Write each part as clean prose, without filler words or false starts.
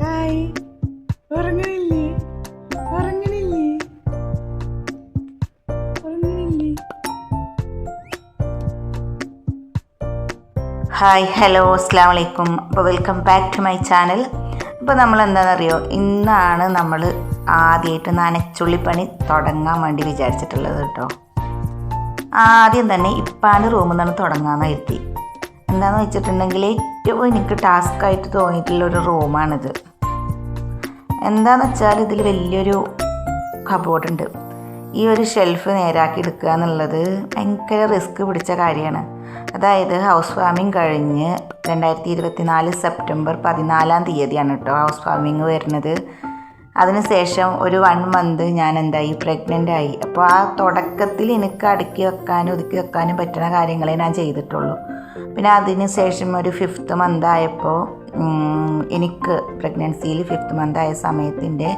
Hi, ഉറങ്ങണില്ലേ? ഉറങ്ങണില്ലേ? ഉറങ്ങണില്ലേ? ഹായ്, ഹലോ, അസ്സാം വലൈക്കും. അപ്പോൾ welcome back to my channel. അപ്പോൾ നമ്മൾ എന്താണെന്നറിയോ, ഇന്നാണ് നമ്മൾ ആദ്യമായിട്ട് നനച്ചുള്ളിപ്പണി തുടങ്ങാൻ വേണ്ടി വിചാരിച്ചിട്ടുള്ളത് കേട്ടോ. ആദ്യം തന്നെ ഇപ്പാൻ്റെ റൂമിൽ നിന്നാണ് തുടങ്ങാമെന്ന് കരുതി. എന്താണെന്ന് വെച്ചിട്ടുണ്ടെങ്കിൽ ഏറ്റവും എനിക്ക് ടാസ്ക്കായിട്ട് തോന്നിയിട്ടുള്ളൊരു റൂമാണിത്. എന്താണെന്ന് വെച്ചാൽ ഇതിൽ വലിയൊരു കബോർഡുണ്ട്. ഈ ഒരു ഷെൽഫ് നേരാക്കി എടുക്കുക എന്നുള്ളത് ഭയങ്കര റിസ്ക് പിടിച്ച കാര്യമാണ്. അതായത് ഹൗസ് വാമിങ് കഴിഞ്ഞ് 2024 സെപ്റ്റംബർ 14 കേട്ടോ ഹൗസ് വാമിങ് വരുന്നത്. അതിനുശേഷം ഒരു 1 മന്ത് ഞാൻ എന്തായി, പ്രഗ്നൻ്റ് ആയി. അപ്പോൾ ആ തുടക്കത്തിൽ എനിക്ക് അടുക്കി വെക്കാനും ഒതുക്കി വെക്കാനും പറ്റുന്ന കാര്യങ്ങളെ ഞാൻ ചെയ്തിട്ടുള്ളൂ. പിന്നെ അതിന് ശേഷം ഒരു 5th മന്ത് ആയപ്പോൾ എനിക്ക് പ്രഗ്നൻസിയിൽ 5th മന്ത് ആയ സമയത്തിൻ്റെ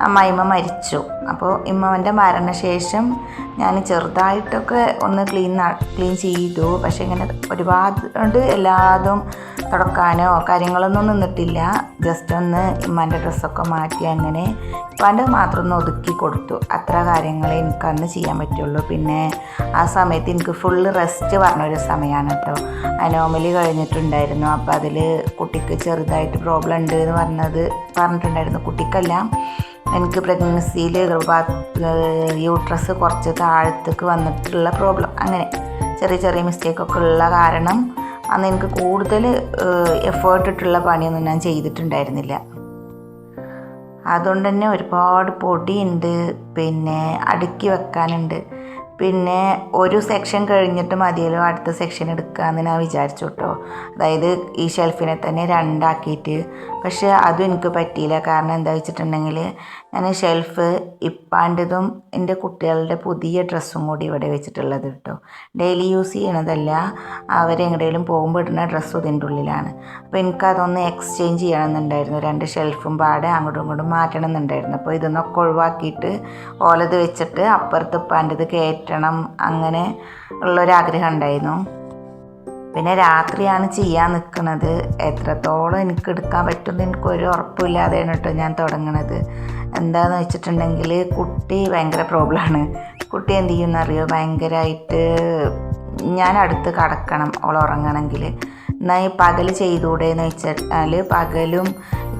അമ്മായിമ്മ മരിച്ചു. അപ്പോൾ ഇമ്മൻ്റെ മരണശേഷം ഞാൻ ചെറുതായിട്ടൊക്കെ ഒന്ന് ക്ലീൻ ചെയ്തു. പക്ഷേ ഇങ്ങനെ ഒരുപാട് എല്ലാതും തുടക്കാനോ കാര്യങ്ങളൊന്നും നിന്നിട്ടില്ല. ജസ്റ്റ് ഒന്ന് ഇമ്മൻ്റെ ഡ്രസ്സൊക്കെ മാറ്റി അങ്ങനെ ഇപ്പാൻ്റെ മാത്രം ഒന്ന് ഒതുക്കി കൊടുത്തു. അത്ര കാര്യങ്ങളെ എനിക്ക് അന്ന് ചെയ്യാൻ പറ്റുള്ളൂ. പിന്നെ ആ സമയത്ത് എനിക്ക് ഫുള്ള് റെസ്റ്റ് പറഞ്ഞൊരു സമയമാണ് കേട്ടോ. അനോമലി കഴിഞ്ഞിട്ടുണ്ടായിരുന്നു. അപ്പോൾ അതിൽ കുട്ടിക്ക് ചെറുതായിട്ട് പ്രോബ്ലം ഉണ്ട് എന്ന് പറഞ്ഞിട്ടുണ്ടായിരുന്നു. കുട്ടിക്കല്ല, എനിക്ക് പ്രഗ്നൻസിയിൽ യൂട്രസ് കുറച്ച് താഴത്തേക്ക് വന്നിട്ടുള്ള പ്രോബ്ലം, അങ്ങനെ ചെറിയ ചെറിയ മിസ്റ്റേക്കൊക്കെ ഉള്ള കാരണം അന്ന് എനിക്ക് കൂടുതൽ എഫേർട്ട് ഇട്ടുള്ള പണിയൊന്നും ഞാൻ ചെയ്തിട്ടുണ്ടായിരുന്നില്ല. അതുകൊണ്ട് തന്നെ ഒരുപാട് പൊടിയുണ്ട്, പിന്നെ അടുക്കി വെക്കാനുണ്ട്. പിന്നെ ഒരു സെക്ഷൻ കഴിഞ്ഞിട്ട് മതിയല്ലോ അടുത്ത സെക്ഷൻ എടുക്കാമെന്ന് ഞാൻ വിചാരിച്ചു കേട്ടോ. അതായത് ഈ ഷെൽഫിനെ തന്നെ 2 ആക്കിയിട്ട്. പക്ഷേ അതും എനിക്ക് പറ്റിയില്ല. കാരണം എന്താ വെച്ചിട്ടുണ്ടെങ്കിൽ ഞാൻ ഷെൽഫ് ഇപ്പാൻ്റെതും എൻ്റെ കുട്ടികളുടെ പുതിയ ഡ്രസ്സും കൂടി ഇവിടെ വെച്ചിട്ടുള്ളത് കേട്ടോ. ഡെയിലി യൂസ് ചെയ്യണതല്ല, അവരെങ്ങടെയും പോകുമ്പോൾ ഇടുന്ന ഡ്രസ്സും ഇതിൻ്റെ ഉള്ളിലാണ്. അപ്പോൾ എനിക്കതൊന്ന് എക്സ്ചേഞ്ച് ചെയ്യണമെന്നുണ്ടായിരുന്നു. 2 ഷെൽഫും പാടെ അങ്ങോട്ടും ഇങ്ങോട്ടും മാറ്റണം എന്നുണ്ടായിരുന്നു. അപ്പോൾ ഇതൊന്നൊക്കെ ഒഴിവാക്കിയിട്ട് ഓലത് വെച്ചിട്ട് അപ്പുറത്ത് ഇപ്പാൻ്റെത് കയറ്റണം, അങ്ങനെ ഉള്ളൊരാഗ്രഹം ഉണ്ടായിരുന്നു. പിന്നെ രാത്രിയാണ് ചെയ്യാൻ നിൽക്കുന്നത്. എത്രത്തോളം എനിക്ക് എടുക്കാൻ പറ്റുമെന്ന് എനിക്കൊരു ഉറപ്പില്ലാതെയാണ് കേട്ടോ ഞാൻ തുടങ്ങണത്. എന്താണെന്ന് വെച്ചിട്ടുണ്ടെങ്കിൽ കുട്ടി ഭയങ്കര പ്രോബ്ലമാണ്. കുട്ടി എന്ത് ചെയ്യുമെന്നറിയോ, ഭയങ്കരമായിട്ട് ഞാൻ അടുത്ത് കിടക്കണം ഓൾ ഉറങ്ങണമെങ്കിൽ. എന്നാൽ ഈ പകൽ ചെയ്തുകൂടെ എന്ന് വെച്ചാൽ പകലും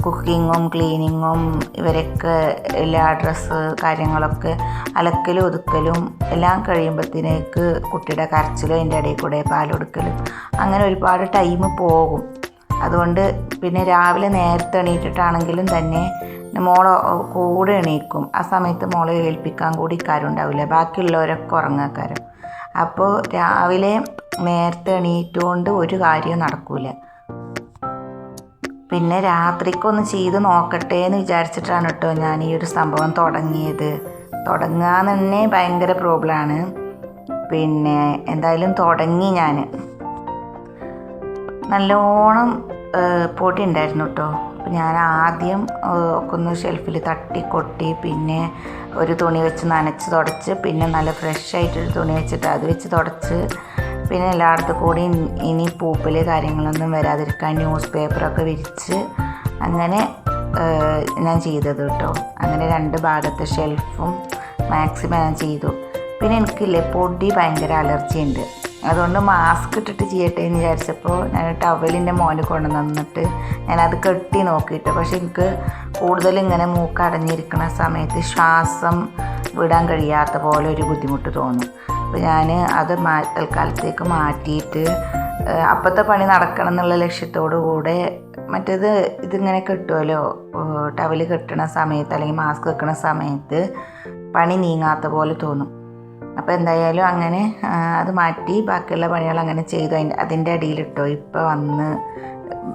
കുക്കിങ്ങും ക്ലീനിങ്ങും ഇവരൊക്കെ എല്ലാ ഡ്രസ്സ് കാര്യങ്ങളൊക്കെ അലക്കലും ഒതുക്കലും എല്ലാം കഴിയുമ്പോഴത്തേക്ക് കുട്ടിയുടെ കരച്ചിലും അതിൻ്റെ ഇടയിൽ കൂടെ പാലൊടുക്കലും അങ്ങനെ ഒരുപാട് ടൈം പോകും. അതുകൊണ്ട് പിന്നെ രാവിലെ നേരത്തെ എണീറ്റിട്ടാണെങ്കിലും തന്നെ മോളെ കൂടെ എണീക്കും. ആ സമയത്ത് മോളെ ഏൽപ്പിക്കാൻ കൂടി കാര്യം ഉണ്ടാവില്ല, ബാക്കിയുള്ളവരൊക്കെ ഉറങ്ങാക്കാരം. അപ്പോൾ രാവിലെ നേരത്തെ എണീറ്റുകൊണ്ട് ഒരു കാര്യവും നടക്കില്ല. പിന്നെ രാത്രിക്കൊന്ന് ചെയ്ത് നോക്കട്ടെ എന്ന് വിചാരിച്ചിട്ടാണ് കേട്ടോ ഞാൻ ഈ ഒരു സംഭവം തുടങ്ങിയത്. തുടങ്ങാൻ തന്നെ ഭയങ്കര പ്രോബ്ലമാണ്. പിന്നെ എന്തായാലും തുടങ്ങി. ഞാൻ നല്ലോണം പൊടി ഉണ്ടായിരുന്നു കേട്ടോ. അപ്പോൾ ഞാൻ ആദ്യം ഒക്കെ ഒന്ന് ഷെൽഫിൽ തട്ടിക്കൊട്ടി, പിന്നെ ഒരു തുണി വെച്ച് നനച്ച് തുടച്ച്, പിന്നെ നല്ല ഫ്രഷ് ആയിട്ടൊരു തുണി വെച്ചിട്ട് അത് വെച്ച് തുടച്ച്, പിന്നെ എല്ലായിടത്തും കൂടി ഇനി പൂപ്പിൽ കാര്യങ്ങളൊന്നും വരാതിരിക്കാൻ ന്യൂസ് പേപ്പറൊക്കെ വിരിച്ച് അങ്ങനെ ഞാൻ ചെയ്തത് കേട്ടോ. അങ്ങനെ 2 ഭാഗത്തെ ഷെൽഫും മാക്സിമം ഞാൻ ചെയ്തു. പിന്നെ എനിക്കില്ലേ പൊടി ഭയങ്കര അലർജി ഉണ്ട്. അതുകൊണ്ട് മാസ്ക് ഇട്ടിട്ട് ചെയ്യട്ടെ എന്ന് വിചാരിച്ചപ്പോൾ ഞാൻ ടവലിൻ്റെ മോന് കൊണ്ടുവന്നിട്ട് ഞാനത് കെട്ടി നോക്കിയിട്ട്, പക്ഷെ എനിക്ക് കൂടുതൽ ഇങ്ങനെ മൂക്കടഞ്ഞിരിക്കുന്ന സമയത്ത് ശ്വാസം വിടാൻ കഴിയാത്ത പോലെ ഒരു ബുദ്ധിമുട്ട് തോന്നും. അപ്പോൾ ഞാൻ അത് തൽക്കാലത്തേക്ക് മാറ്റിയിട്ട് അപ്പോഴത്തെ പണി നടക്കണം എന്നുള്ള ലക്ഷ്യത്തോടു കൂടെ മറ്റേത് ഇതിങ്ങനെ കെട്ടുമല്ലോ, ടവല് കെട്ടണ സമയത്ത് അല്ലെങ്കിൽ മാസ്ക് വെക്കണ സമയത്ത് പണി നീങ്ങാത്ത പോലെ തോന്നും. അപ്പോൾ എന്തായാലും അങ്ങനെ അത് മാറ്റി ബാക്കിയുള്ള പണികൾ അങ്ങനെ ചെയ്തു. അതിൻ്റെ അടിയിലിട്ടോ ഇപ്പോൾ വന്ന്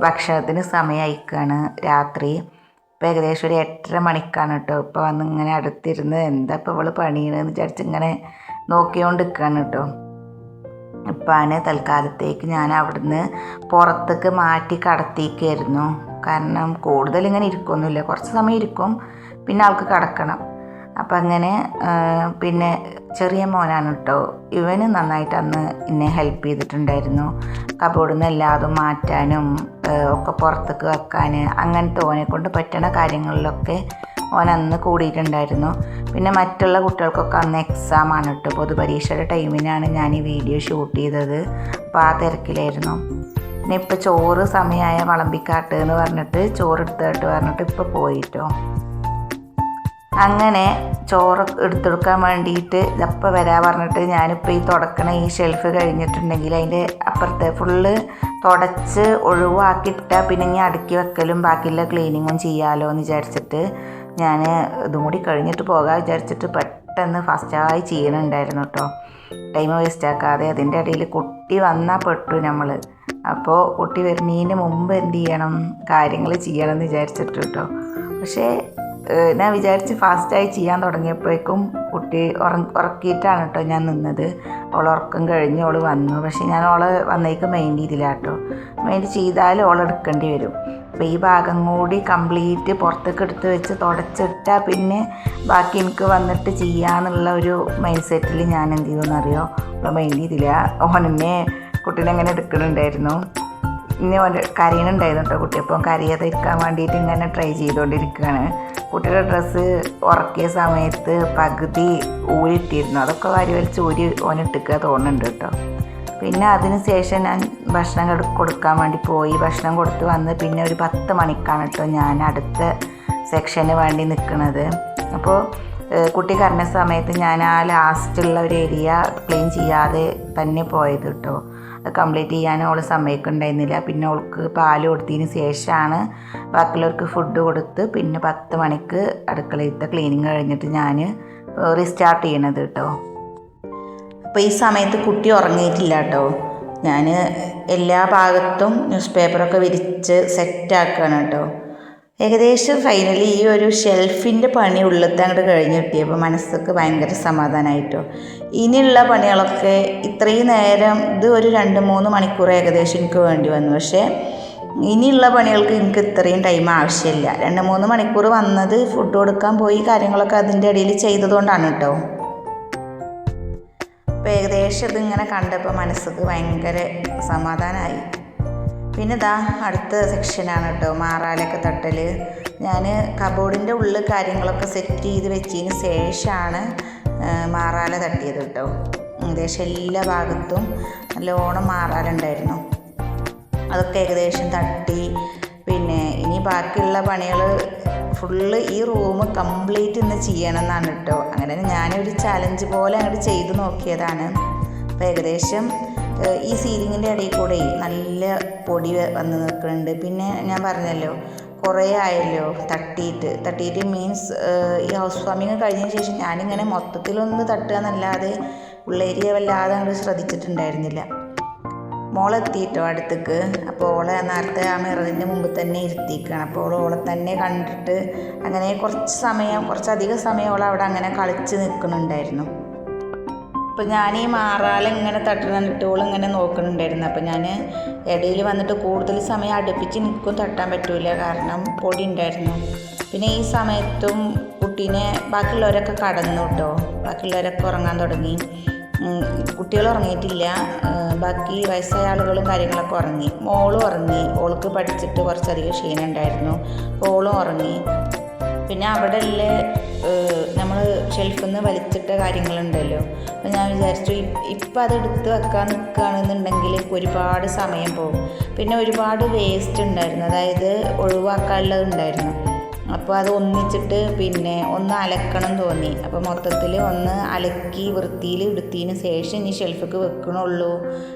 ഭക്ഷണത്തിന് സമയമായിക്കാണ് രാത്രി. ഇപ്പോൾ ഏകദേശം ഒരു 8:30 മണിക്കാണ് കേട്ടോ ഇപ്പോൾ വന്ന് ഇങ്ങനെ അടുത്തിരുന്ന് എന്താ ഇപ്പോൾ ഇവൾ പണിയണമെന്ന് വിചാരിച്ച് ഇങ്ങനെ നോക്കിക്കൊണ്ട് നിൽക്കുകയാണ് കേട്ടോ. ഇപ്പാണ് തൽക്കാലത്തേക്ക് ഞാൻ അവിടുന്ന് പുറത്തേക്ക് മാറ്റി കടത്തിക്കായിരുന്നു. കാരണം കൂടുതൽ ഇങ്ങനെ ഇരിക്കൊന്നുമില്ല, കുറച്ച് സമയം ഇരിക്കും, പിന്നെ ആൾക്ക് കിടക്കണം. അപ്പം അങ്ങനെ പിന്നെ ചെറിയ മോനാണ് കേട്ടോ, ഇവന് നന്നായിട്ട് അന്ന് എന്നെ ഹെൽപ്പ് ചെയ്തിട്ടുണ്ടായിരുന്നു. കബോർഡിൽ നിന്ന് എല്ലാതും മാറ്റാനും ഒക്കെ പുറത്തേക്ക് വെക്കാൻ, അങ്ങനത്തെ ഓനെ കൊണ്ട് പറ്റണ കാര്യങ്ങളിലൊക്കെ ഓൻ അന്ന് കൂടിയിട്ടുണ്ടായിരുന്നു. പിന്നെ മറ്റുള്ള കുട്ടികൾക്കൊക്കെ അന്ന് എക്സാമാണ് കേട്ടോ, പൊതുപരീക്ഷയുടെ ടൈമിനാണ് ഞാൻ ഈ വീഡിയോ ഷൂട്ട് ചെയ്തത്. അപ്പോൾ ആ തിരക്കിലായിരുന്നു. പിന്നെ ഇപ്പോൾ ചോറ് സമയമായ വിളമ്പിക്കാട്ട് എന്ന് പറഞ്ഞിട്ട് ചോറ് എടുത്തിട്ട് പറഞ്ഞിട്ട് ഇപ്പോൾ പോയിട്ടോ. അങ്ങനെ ചോറ് എടുത്തെടുക്കാൻ വേണ്ടിയിട്ട് ഇതപ്പം വരാൻ പറഞ്ഞിട്ട് ഞാനിപ്പോൾ ഈ തുടക്കണ ഈ ഷെൽഫ് കഴിഞ്ഞിട്ടുണ്ടെങ്കിൽ അതിൻ്റെ അപ്പുറത്തെ ഫുള്ള് തുടച്ച് ഒഴിവാക്കിയിട്ടാൽ പിന്നെ ഇനി അടുക്കി വെക്കലും ബാക്കിയുള്ള ക്ലീനിങ്ങും ചെയ്യാമല്ലോ എന്ന് വിചാരിച്ചിട്ട് ഞാൻ ഇതും കൂടി കഴിഞ്ഞിട്ട് പോകാൻ വിചാരിച്ചിട്ട് പെട്ടെന്ന് ഫാസ്റ്റായി ചെയ്യണുണ്ടായിരുന്നു കേട്ടോ. ടൈം വേസ്റ്റ് ആക്കാതെ. അതിൻ്റെ ഇടയിൽ കുട്ടി വന്നാൽ പെട്ടു നമ്മൾ. അപ്പോൾ കുട്ടി വരുന്നതിന് മുമ്പ് എന്ത് ചെയ്യണം, കാര്യങ്ങൾ ചെയ്യണം എന്ന് വിചാരിച്ചിട്ട് കേട്ടോ. പക്ഷേ ഞാൻ വിചാരിച്ച് ഫാസ്റ്റായി ചെയ്യാൻ തുടങ്ങിയപ്പോഴേക്കും കുട്ടി ഉറക്കിയിട്ടാണ് കേട്ടോ ഞാൻ നിന്നത്. അവൾ ഉറക്കം കഴിഞ്ഞ് അവൾ വന്നു. പക്ഷേ ഞാൻ അവളെ വന്നേക്ക് മൈൻഡ് ചെയ്തില്ല കേട്ടോ. മൈൻഡ് ചെയ്താൽ അവൾ എടുക്കേണ്ടി വരും. അപ്പോൾ ഈ ഭാഗം കൂടി കംപ്ലീറ്റ് പുറത്തേക്ക് എടുത്ത് വെച്ച് തുടച്ചിട്ടാൽ പിന്നെ ബാക്കി എനിക്ക് വന്നിട്ട് ചെയ്യാന്നുള്ള ഒരു മൈൻഡ് സെറ്റിൽ ഞാൻ എന്ത് ചെയ്തെന്നറിയോ, അവളെ മൈൻഡ് ചെയ്തില്ല. ഓനെന്നെ കുട്ടീനെ അങ്ങനെ എടുക്കുന്നുണ്ടായിരുന്നു. ഇനി ഓൻ്റെ കരയണുണ്ടായിരുന്നു കേട്ടോ കുട്ടി. അപ്പം കരയാതിരിക്കാൻ വേണ്ടിയിട്ട് ഇങ്ങനെ ട്രൈ ചെയ്തുകൊണ്ടിരിക്കുകയാണ്. കുട്ടിയുടെ ഡ്രസ്സ് ഉറക്കിയ സമയത്ത് പകുതി ഊരിട്ടിരുന്നു, അതൊക്കെ വാരി വലിച്ച് ഊരി ഓനിട്ടിക്കുക തോന്നുന്നുണ്ട് കേട്ടോ. പിന്നെ അതിന് ശേഷം ഞാൻ ഭക്ഷണം കൊടുക്കാൻ വേണ്ടി പോയി. ഭക്ഷണം കൊടുത്ത് വന്ന് പിന്നെ ഒരു 10 മണിക്കാണ് കേട്ടോ ഞാൻ അടുത്ത സെക്ഷന് വേണ്ടി നിൽക്കുന്നത്. അപ്പോൾ കുട്ടി കരഞ്ഞ സമയത്ത് ഞാൻ ആ ലാസ്റ്റുള്ള ഒരു ഏരിയ ക്ലീൻ ചെയ്യാതെ തന്നെ പോയത് കേട്ടോ. അത് കംപ്ലീറ്റ് ചെയ്യാൻ അവൾ സമ്മതിക്കുന്നുണ്ടായിരുന്നില്ല. പിന്നെ അവൾക്ക് പാല് കൊടുത്തതിന് ശേഷമാണ് ബാക്കിയുള്ളവർക്ക് ഫുഡ് കൊടുത്ത് പിന്നെ 10 മണിക്ക് അടുക്കളയിലത്തെ ക്ലീനിങ് കഴിഞ്ഞിട്ട് ഞാൻ റീസ്റ്റാർട്ട് ചെയ്യണത് കേട്ടോ. അപ്പോൾ ഈ സമയത്ത് കുട്ടി ഉറങ്ങിയിട്ടില്ല കേട്ടോ. ഞാൻ എല്ലാ ഭാഗത്തും ന്യൂസ് പേപ്പറൊക്കെ വിരിച്ച് സെറ്റാക്കുകയാണ് കേട്ടോ. ഏകദേശം ഫൈനലി ഈ ഒരു ഷെൽഫിൻ്റെ പണി ഉള്ളത്തെ അങ്ങോട്ട് കഴിഞ്ഞ് കിട്ടിയപ്പോൾ മനസ്സൊക്കെ ഭയങ്കര സമാധാനമായിട്ടോ. ഇനിയുള്ള പണികളൊക്കെ ഇത്രയും നേരം ഇത് ഒരു 2-3 മണിക്കൂർ ഏകദേശം എനിക്ക് വേണ്ടി വന്നു. പക്ഷേ ഇനിയുള്ള പണികൾക്ക് എനിക്ക് ഇത്രയും ടൈം ആവശ്യമില്ല. 2-3 മണിക്കൂർ വന്നത് ഫുഡ് കൊടുക്കാൻ പോയി കാര്യങ്ങളൊക്കെ അതിൻ്റെ ഇടയിൽ ചെയ്തതുകൊണ്ടാണ് കേട്ടോ. അപ്പോൾ ഏകദേശം ഇതിങ്ങനെ കണ്ടപ്പോൾ മനസ്സൊക്കെ ഭയങ്കര സമാധാനമായി. പിന്നെ ഇതാ അടുത്ത സെക്ഷനാണ് കേട്ടോ, മാറാലൊക്കെ തട്ടൽ. ഞാൻ കബോർഡിൻ്റെ ഉള്ളിൽ കാര്യങ്ങളൊക്കെ സെറ്റ് ചെയ്ത് വെച്ചതിന് ശേഷമാണ് മാറാല തട്ടിയത് കേട്ടോ. ഏകദേശം എല്ലാ ഭാഗത്തും നല്ലോണം മാറാലുണ്ടായിരുന്നു. അതൊക്കെ ഏകദേശം തട്ടി. പിന്നെ ഇനി ബാക്കിയുള്ള പണികൾ ഫുള്ള് ഈ റൂം കംപ്ലീറ്റ് ഇന്ന് ചെയ്യണം എന്നാണ് കേട്ടോ. അങ്ങനെ ഞാനൊരു ചാലഞ്ച് പോലെ അങ്ങോട്ട് ചെയ്ത് നോക്കിയതാണ്. അപ്പോൾ ഏകദേശം ഈ സീലിങ്ങിൻ്റെ ഇടയിൽ കൂടെ നല്ല പൊടി വന്ന് നിൽക്കുന്നുണ്ട്. പിന്നെ ഞാൻ പറഞ്ഞല്ലോ കുറേ ആയല്ലോ തട്ടിയിട്ട് മീൻസ് ഈ ഹൗസ് വാമിങ് കഴിഞ്ഞതിന് ശേഷം ഞാനിങ്ങനെ മൊത്തത്തിലൊന്ന് തട്ടുക എന്നല്ലാതെ ഉള്ളേരിയ വല്ലാതെ അങ്ങോട്ട് ശ്രദ്ധിച്ചിട്ടുണ്ടായിരുന്നില്ല. മോളെത്തിയിട്ടോ അടുത്തേക്ക്. അപ്പോൾ ഓളെ നേരത്തെ ആ മിററിൻ്റെ മുമ്പ് തന്നെ ഇരുത്തിയിരിക്കുകയാണ്. അപ്പോൾ ഓളെ തന്നെ കണ്ടിട്ട് അങ്ങനെ കുറച്ചധികം സമയം ഓൾ അവിടെ അങ്ങനെ കളിച്ച് നിൽക്കുന്നുണ്ടായിരുന്നു. അപ്പോൾ ഞാൻ ഈ മാറാലിങ്ങനെ തട്ടണിട്ട് ഓളിങ്ങനെ നോക്കുന്നുണ്ടായിരുന്നു. അപ്പോൾ ഞാൻ ഇടയിൽ വന്നിട്ട് കൂടുതൽ സമയം അടുപ്പിച്ച് നിൽക്കും തട്ടാൻ പറ്റില്ല, കാരണം പൊടി ഉണ്ടായിരുന്നു. പിന്നെ ഈ സമയത്തും കുട്ടീനെ ബാക്കിയുള്ളവരൊക്കെ കടന്നു കേട്ടോ. ബാക്കിയുള്ളവരൊക്കെ ഉറങ്ങാൻ തുടങ്ങി. കുട്ടികൾ ഉറങ്ങിയിട്ടില്ല, ബാക്കി വയസ്സായ ആളുകളും കാര്യങ്ങളൊക്കെ ഉറങ്ങി. മോളും ഉറങ്ങി. ഓൾക്ക് പഠിച്ചിട്ട് കുറച്ചധികം ക്ഷീണം ഉണ്ടായിരുന്നു, അപ്പോൾ ഓളും ഉറങ്ങി. പിന്നെ അവിടെ ഉള്ള നമ്മൾ ഷെൽഫിൽ നിന്ന് വലിച്ചിട്ട കാര്യങ്ങളുണ്ടല്ലോ. അപ്പോൾ ഞാൻ വിചാരിച്ചു ഇപ്പം അത് എടുത്ത് വെക്കാൻ നിൽക്കുകയാണെന്നുണ്ടെങ്കിൽ ഒരുപാട് സമയം പോകും. പിന്നെ ഒരുപാട് വേസ്റ്റ് ഉണ്ടായിരുന്നു, അതായത് ഒഴിവാക്കാനുള്ളത് ഉണ്ടായിരുന്നു. അപ്പോൾ അത് ഒന്നിച്ചിട്ട് പിന്നെ ഒന്ന് അലക്കണം തോന്നി. അപ്പോൾ മൊത്തത്തിൽ ഒന്ന് അലക്കി വൃത്തിയിൽ എടുത്തതിന് ശേഷം ഈ ഷെൽഫിക്ക് വെക്കണുള്ളൂ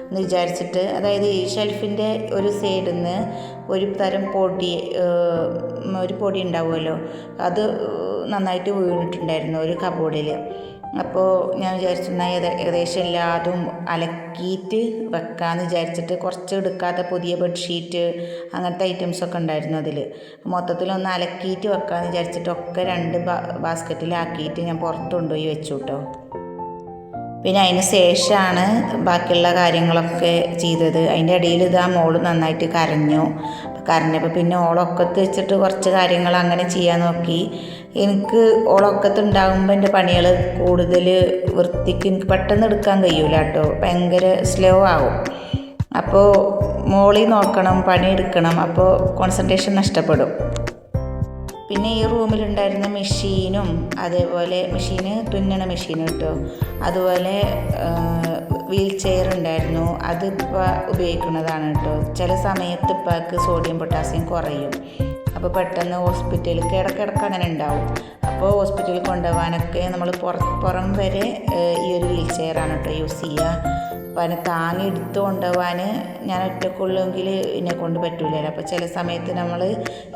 എന്ന് വിചാരിച്ചിട്ട്, അതായത് ഈ ഷെൽഫിൻ്റെ ഒരു സൈഡിൽ നിന്ന് ഒരു തരം ഒരു പൊടി ഉണ്ടാവുമല്ലോ, അത് നന്നായിട്ട് വീണിട്ടുണ്ടായിരുന്നു ഒരു കബോർഡിൽ. അപ്പോൾ ഞാൻ വിചാരിച്ചു ഏകദേശം എല്ലാതും അലക്കിയിട്ട് വെക്കാമെന്ന് വിചാരിച്ചിട്ട് കുറച്ച് എടുക്കാത്ത പുതിയ ബെഡ്ഷീറ്റ് അങ്ങനത്തെ ഐറ്റംസൊക്കെ ഉണ്ടായിരുന്നു അതിൽ. മൊത്തത്തിലൊന്ന് അലക്കിയിട്ട് വെക്കാമെന്ന് വിചാരിച്ചിട്ട് ഒക്കെ 2 ബാസ്ക്കറ്റിലാക്കിയിട്ട് ഞാൻ പുറത്ത് കൊണ്ടുപോയി വെച്ചു കേട്ടോ. പിന്നെ അതിന് ശേഷമാണ് ബാക്കിയുള്ള കാര്യങ്ങളൊക്കെ ചെയ്തത്. അതിൻ്റെ ഇടയിൽ ഇതാ മോള് നന്നായിട്ട് കരഞ്ഞു. കരഞ്ഞപ്പോൾ പിന്നെ ഓളൊക്കത്ത് വെച്ചിട്ട് കുറച്ച് കാര്യങ്ങൾ അങ്ങനെ ചെയ്യാൻ നോക്കി. എനിക്ക് ഓളൊക്കത്ത് ഉണ്ടാകുമ്പോൾ എൻ്റെ പണികൾ കൂടുതൽ വൃത്തിക്ക് എനിക്ക് പെട്ടെന്ന് എടുക്കാൻ കഴിയൂല കേട്ടോ, ഭയങ്കര സ്ലോ ആവും. അപ്പോൾ മോളി നോക്കണം, പണിയെടുക്കണം, അപ്പോൾ കോൺസെൻട്രേഷൻ നഷ്ടപ്പെടും. പിന്നെ ഈ റൂമിലുണ്ടായിരുന്ന മെഷീനും അതേപോലെ തുന്നണ മെഷീൻ കേട്ടോ, അതുപോലെ വീൽ ചെയർ ഉണ്ടായിരുന്നു. അതിപ്പോൾ ഉപയോഗിക്കുന്നതാണ് കേട്ടോ. ചില സമയത്ത് ഇപ്പോൾക്ക് സോഡിയം പൊട്ടാസ്യം കുറയും. അപ്പോൾ പെട്ടെന്ന് ഹോസ്പിറ്റലിൽ ഇടയ്ക്കിടയ്ക്ക് അങ്ങനെ ഉണ്ടാവും. അപ്പോൾ ഹോസ്പിറ്റലിൽ കൊണ്ടുപോകാനൊക്കെ നമ്മൾ പുറം വരെ ഈ ഒരു വീൽ ചെയറാണ് കേട്ടോ യൂസ് ചെയ്യുക. അപ്പോൾ അതിനെ താങ്ങി എടുത്ത് കൊണ്ടുപോകാൻ ഞാൻ ഒറ്റക്കുള്ളെങ്കിൽ എന്നെ കൊണ്ട് പറ്റൂലല്ലോ. അപ്പോൾ ചില സമയത്ത് നമ്മൾ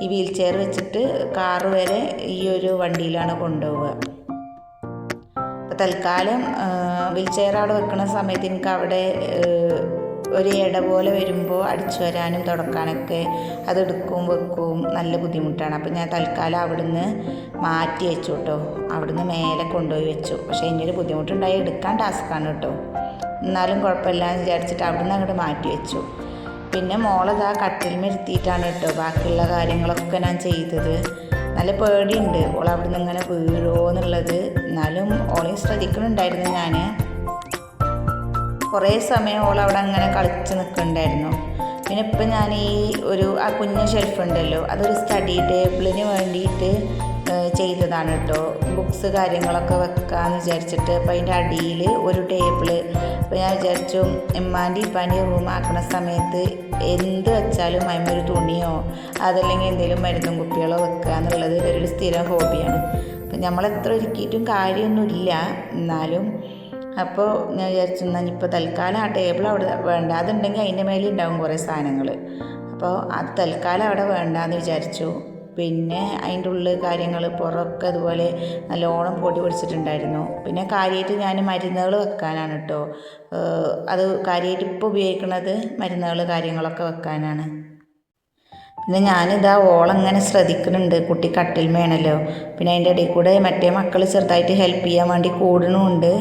ഈ വീൽ ചെയർ വെച്ചിട്ട് കാറ് വരെ ഈ ഒരു വണ്ടിയിലാണ് കൊണ്ടുപോവുക. അപ്പോൾ തൽക്കാലം വീൽ ചെയർ അവിടെ വെക്കുന്ന സമയത്ത് എനിക്ക് അവിടെ ഒരു ഇട പോലെ വരുമ്പോൾ അടിച്ചു വരാനും തുടക്കാനൊക്കെ അതെടുക്കും വെക്കും നല്ല ബുദ്ധിമുട്ടാണ്. അപ്പോൾ ഞാൻ തൽക്കാലം അവിടുന്ന് മാറ്റി വെച്ചു കേട്ടോ, അവിടുന്ന് മേലെ കൊണ്ടുപോയി വെച്ചു. പക്ഷേ ഇനിയൊരു ബുദ്ധിമുട്ടുണ്ടായി എടുക്കാൻ ടാസ്ക്കാണ് കേട്ടോ, എന്നാലും കുഴപ്പമില്ല എന്ന് വിചാരിച്ചിട്ട് അവിടുന്ന് അങ്ങോട്ട് മാറ്റി വെച്ചു. പിന്നെ മോളത് ആ കട്ടിൽമേൽ ഇരുത്തിയിട്ടാണ് കേട്ടോ ബാക്കിയുള്ള കാര്യങ്ങളൊക്കെ ഞാൻ ചെയ്തത്. നല്ല പേടിയുണ്ട് ഓൾ അവിടുന്ന് ഇങ്ങനെ വീഴുമോ എന്നുള്ളത്. എന്നാലും ഓളെയും ശ്രദ്ധിക്കുന്നുണ്ടായിരുന്നു ഞാൻ. കുറേ സമയം ഓൾ അവിടെ അങ്ങനെ കളിച്ച് നിൽക്കുന്നുണ്ടായിരുന്നു. പിന്നെ ഇപ്പം ഞാൻ ആ കുഞ്ഞ് ഷെൽഫ് ഉണ്ടല്ലോ, അതൊരു സ്റ്റഡി ടേബിളിന് വേണ്ടിയിട്ട് ചെയ്തതാണ് കേട്ടോ. ബുക്സ് കാര്യങ്ങളൊക്കെ വെക്കാമെന്ന് വിചാരിച്ചിട്ട്. അപ്പോൾ അതിൻ്റെ അടിയിൽ ഒരു ടേബിള്. അപ്പോൾ ഞാൻ വിചാരിച്ചു ഉമ്മാൻ്റെ ഇപ്പാൻ്റെ റൂമാക്കുന്ന സമയത്ത് എന്ത് വെച്ചാലും അതിനൊരു തുണിയോ അതല്ലെങ്കിൽ എന്തെങ്കിലും മരുന്നും കുപ്പികളോ വെക്കുക എന്നുള്ളത് ഒരു സ്ഥിരം ഹോബിയാണ്. അപ്പം നമ്മളെത്ര ഒരുക്കിയിട്ടും കാര്യമൊന്നുമില്ല, എന്നാലും അപ്പോൾ ഞാൻ വിചാരിച്ചു എന്നാൽ ഇപ്പോൾ തൽക്കാലം ആ ടേബിൾ അവിടെ വേണ്ട, അതുണ്ടെങ്കിൽ അതിൻ്റെ മേലെ ഉണ്ടാവും കുറേ സാധനങ്ങൾ. അപ്പോൾ അത് തൽക്കാലം അവിടെ വേണ്ടാന്ന് വിചാരിച്ചു. പിന്നെ അതിൻ്റെ ഉള്ളിൽ കാര്യങ്ങൾ പുറമൊക്കെ അതുപോലെ നല്ലോണം പൊടി പിടിച്ചിട്ടുണ്ടായിരുന്നു. പിന്നെ കാര്യമായിട്ട് ഞാൻ മരുന്നുകൾ വെക്കാനാണ് കേട്ടോ, അത് കാര്യമായിട്ട് ഇപ്പോൾ ഉപയോഗിക്കുന്നത് മരുന്നുകൾ കാര്യങ്ങളൊക്കെ വെക്കാനാണ്. പിന്നെ ഞാനിതാ ഓളങ്ങനെ ശ്രദ്ധിക്കുന്നുണ്ട്, കുട്ടി കട്ടിൽമേണല്ലോ. പിന്നെ അതിൻ്റെ ഇടയിൽ കൂടെ മറ്റേ മക്കൾ ചെറുതായിട്ട് ഹെൽപ്പ് ചെയ്യാൻ വേണ്ടി കൂടുന്നുമുണ്ട്.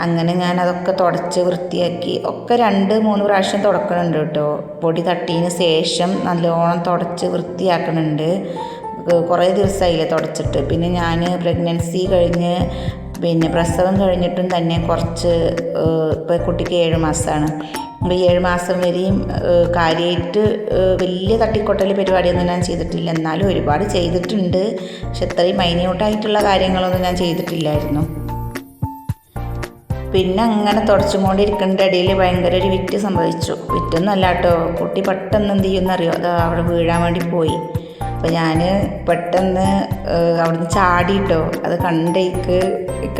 അങ്ങനെ ഞാൻ അതൊക്കെ തുടച്ച് വൃത്തിയാക്കി ഒക്കെ 2-3 പ്രാവശ്യം തുടക്കുന്നുണ്ട് കേട്ടോ. പൊടി തട്ടിയതിന് ശേഷം നല്ലോണം തുടച്ച് വൃത്തിയാക്കുന്നുണ്ട്. കുറേ ദിവസമായില്ലേ തുടച്ചിട്ട്. പിന്നെ ഞാൻ പ്രഗ്നൻസി കഴിഞ്ഞ് പിന്നെ പ്രസവം കഴിഞ്ഞിട്ടും തന്നെ കുറച്ച്, ഇപ്പോൾ കുട്ടിക്ക് 7 മാസമാണ്. അപ്പോൾ 7 മാസം വരെയും കാര്യമായിട്ട് വലിയ തട്ടിക്കൊട്ടൽ പരിപാടിയൊന്നും ഞാൻ ചെയ്തിട്ടില്ല. എന്നാലും ഒരുപാട് ചെയ്തിട്ടുണ്ട്. പക്ഷെ ഇത്രയും മൈന്യൂട്ടായിട്ടുള്ള കാര്യങ്ങളൊന്നും ഞാൻ ചെയ്തിട്ടില്ലായിരുന്നു. പിന്നെ അങ്ങനെ തുടച്ചുകൊണ്ടിരിക്കേണ്ട ഇടയിൽ ഭയങ്കര ഒരു വിറ്റ് സംഭവിച്ചു. വിറ്റൊന്നുമല്ല കേട്ടോ, കുട്ടി പെട്ടെന്ന് എന്ത് ചെയ്യുമെന്നറിയോ, അത് അവിടെ വീഴാൻ വേണ്ടി പോയി. അപ്പോൾ ഞാൻ പെട്ടെന്ന് അവിടുന്ന് ചാടിയിട്ടോ. അത് കണ്ടേക്ക്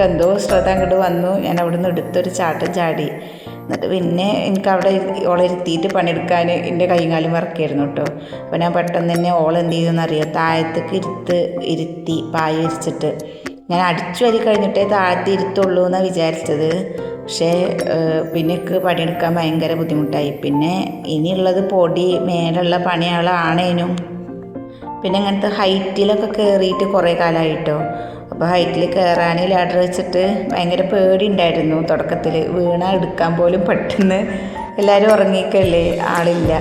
എന്തോ ശ്രദ്ധ അങ്ങോട്ട് വന്നു. ഞാൻ അവിടുന്ന് എടുത്തൊരു ചാട്ടം ചാടി. എന്നിട്ട് പിന്നെ എനിക്കവിടെ ഓളെ ഇരുത്തിയിട്ട് പണിയെടുക്കാൻ എൻ്റെ കൈകാലും വറക്കായിരുന്നു കേട്ടോ. അപ്പോൾ ഞാൻ പെട്ടെന്ന് തന്നെ ഓളെന്ത് ചെയ്തെന്നറിയോ, താഴത്തേക്ക് ഇരുത്തി പായ വിരിച്ചിട്ട്. ഞാൻ അടിച്ചു വരി കഴിഞ്ഞിട്ടേ താഴത്ത് ഇരുത്തുള്ളൂ എന്നാണ് വിചാരിച്ചത്. പക്ഷേ പിന്നെ എനിക്ക് പണിയെടുക്കാൻ ഭയങ്കര ബുദ്ധിമുട്ടായി. പിന്നെ ഇനിയുള്ളത് പൊടി മേലുള്ള പണികളാണേനും. പിന്നെ ഇങ്ങനത്തെ ഹൈറ്റിലൊക്കെ കയറിയിട്ട് കുറേ കാലമായിട്ടോ. അപ്പോൾ ഹൈറ്റിൽ കയറാൻ ലാഡർ വെച്ചിട്ട് ഭയങ്കര പേടി ഉണ്ടായിരുന്നു തുടക്കത്തിൽ. വീണാൽ എടുക്കാൻ പോലും പെട്ടെന്ന് എല്ലാവരും ഉറങ്ങിക്കല്ലേ, ആളില്ല.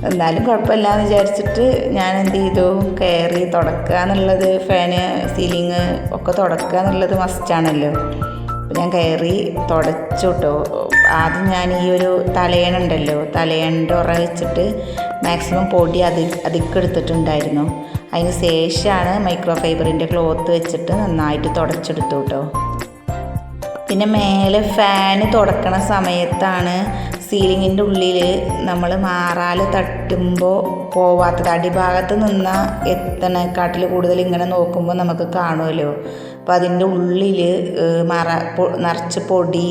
എന്നാലും കുഴപ്പമില്ല എന്ന് വിചാരിച്ചിട്ട് ഞാൻ എന്ത് ചെയ്തു, കയറി തുടക്കുക എന്നുള്ളത്, ഫാന് സീലിങ് ഒക്കെ തുടക്കുക എന്നുള്ളത് മസ്റ്റാണല്ലോ. അപ്പോൾ ഞാൻ കയറി തുടച്ചു കേട്ടോ. ആദ്യം ഞാൻ ഈ ഒരു തലയണുണ്ടല്ലോ, തലയണൻ്റെ ഉറ വെച്ചിട്ട് മാക്സിമം പൊടി അതിക്കെടുത്തിട്ടുണ്ടായിരുന്നു. അതിന് ശേഷമാണ് മൈക്രോ ഫൈബറിൻ്റെ ക്ലോത്ത് വെച്ചിട്ട് നന്നായിട്ട് തുടച്ചെടുത്തു കേട്ടോ. പിന്നെ മേലെ ഫാന് തുടക്കണ സമയത്താണ് സീലിങ്ങിൻ്റെ ഉള്ളിൽ നമ്മൾ മാറാൽ തട്ടുമ്പോൾ പോവാത്തത്. അടിഭാഗത്ത് നിന്നാൽ എത്തണേക്കാട്ടിൽ കൂടുതൽ ഇങ്ങനെ നോക്കുമ്പോൾ നമുക്ക് കാണുമല്ലോ. അപ്പോൾ അതിൻ്റെ ഉള്ളിൽ നിറച്ച് പൊടി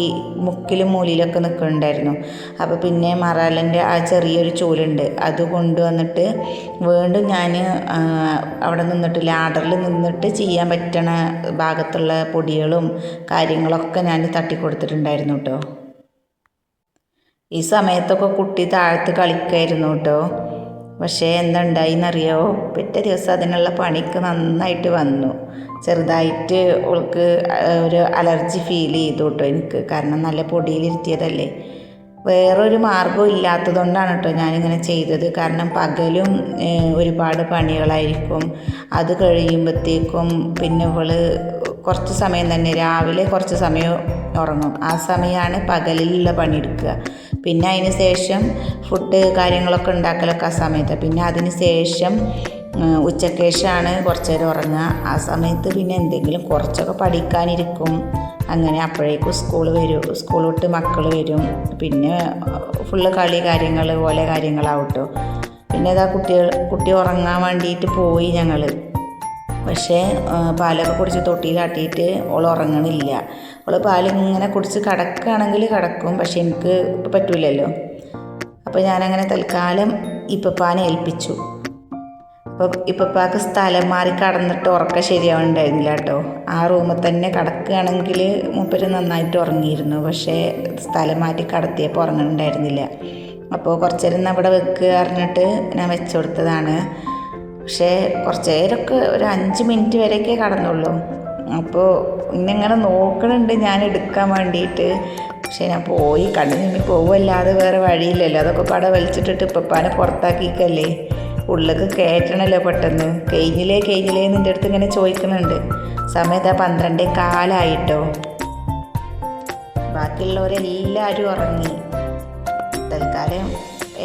മുക്കിലും മൂലയിലൊക്കെ നിൽക്കുന്നുണ്ടായിരുന്നു. അപ്പോൾ പിന്നെ മറാലിൻ്റെ ആ ചെറിയൊരു ചൂലുണ്ട്, അത് കൊണ്ടുവന്നിട്ട് വീണ്ടും ഞാൻ അവിടെ നിന്നിട്ട് ലാഡറിൽ നിന്നിട്ട് ചെയ്യാൻ പറ്റണ ഭാഗത്തുള്ള പൊടികളും കാര്യങ്ങളൊക്കെ ഞാൻ തട്ടിക്കൊടുത്തിട്ടുണ്ടായിരുന്നു കേട്ടോ. ഈ സമയത്തൊക്കെ കുട്ടി താഴത്ത് കളിക്കുമായിരുന്നു കേട്ടോ. പക്ഷേ എന്താ ഉണ്ടായിന്നറിയോ, പിറ്റേ ദിവസം അതിനുള്ള പണിക്ക് നന്നായിട്ട് വന്നു. ചെറുതായിട്ട് അവൾക്ക് ഒരു അലർജി ഫീൽ ചെയ്തു കേട്ടോ എനിക്ക്. കാരണം നല്ല പൊടിയിലിരുത്തിയതല്ലേ. വേറൊരു മാർഗ്ഗവും ഇല്ലാത്തതുകൊണ്ടാണ് കേട്ടോ ഞാനിങ്ങനെ ചെയ്തത്. കാരണം പകലും ഒരുപാട് പണികളായിരിക്കും. അത് കഴിയുമ്പോഴത്തേക്കും പിന്നെ ഇവള് കുറച്ച് സമയം തന്നെ, രാവിലെ കുറച്ച് സമയം ഉറങ്ങും. ആ സമയമാണ് പകലിലുള്ള പണിയെടുക്കുക. പിന്നെ അതിന് ശേഷം ഫുഡ് കാര്യങ്ങളൊക്കെ ഉണ്ടാക്കലൊക്കെ ആ സമയത്ത്. പിന്നെ അതിന് ശേഷം ഉച്ചയ്ക്ക് ശേഷമാണ് കുറച്ച് നേരം ഉറങ്ങുക. ആ സമയത്ത് പിന്നെ എന്തെങ്കിലും കുറച്ചൊക്കെ പഠിക്കാനിരിക്കും. അങ്ങനെ അപ്പോഴേക്കും സ്കൂൾ വിട്ട് മക്കൾ വരും. പിന്നെ ഫുള്ള് കളി കാര്യങ്ങൾ പോലെ കാര്യങ്ങളാവട്ടോ. പിന്നെ ഇതാ കുട്ടി ഉറങ്ങാൻ വേണ്ടിയിട്ട് പോയി ഞങ്ങൾ. പക്ഷേ പാലൊക്കെ കുടിച്ച് തൊട്ടിയിലാട്ടിയിട്ട് ഓൾ ഉറങ്ങണില്ല. ഓൾ പാലിങ്ങനെ കുടിച്ച് കിടക്കുകയാണെങ്കിൽ കിടക്കും. പക്ഷെ എനിക്ക് പറ്റൂലല്ലോ. അപ്പോൾ ഞാനങ്ങനെ തൽക്കാലം ഇപ്പപ്പാനെ ഏൽപ്പിച്ചു. അപ്പോൾ ഇപ്പപ്പാക്ക് സ്ഥലം മാറി കടന്നിട്ട് ഉറക്കം ശരിയാവുന്നുണ്ടായിരുന്നില്ല കേട്ടോ. ആ റൂമിൽ തന്നെ കിടക്കുകയാണെങ്കിൽ മൂപ്പര് നന്നായിട്ട് ഉറങ്ങിയിരുന്നു. പക്ഷേ സ്ഥലം മാറ്റി കടത്തിയപ്പോൾ ഉറങ്ങുന്നുണ്ടായിരുന്നില്ല. അപ്പോൾ കുറച്ച് നേരം അവിടെ വെക്കുക പറഞ്ഞിട്ട് ഞാൻ വെച്ചു കൊടുത്തതാണ്. പക്ഷേ കുറച്ച് നേരമൊക്കെ ഒരു 5 മിനിറ്റ് വരെയൊക്കെ കടന്നുള്ളൂ. അപ്പോൾ ഇന്നിങ്ങനെ നോക്കണുണ്ട് ഞാൻ എടുക്കാൻ വേണ്ടിയിട്ട്. പക്ഷേ ഞാൻ പോയി കണ്ണു ചിമ്മി പോവല്ലാതെ വേറെ വഴിയില്ലല്ലോ. അതൊക്കെ പടം വലിച്ചിട്ടിട്ട് ഇപ്പപ്പാനെ പുറത്താക്കിക്കല്ലേ, ഉള്ളിലേക്ക് കയറ്റണല്ലോ പെട്ടെന്ന്. കഴിഞ്ഞില്ലേ നിൻ്റെ അടുത്ത് ഇങ്ങനെ ചോദിക്കുന്നുണ്ട്. സമയത്ത് 12:15 ബാക്കിയുള്ളവരെല്ലാവരും ഉറങ്ങി. തൽക്കാലം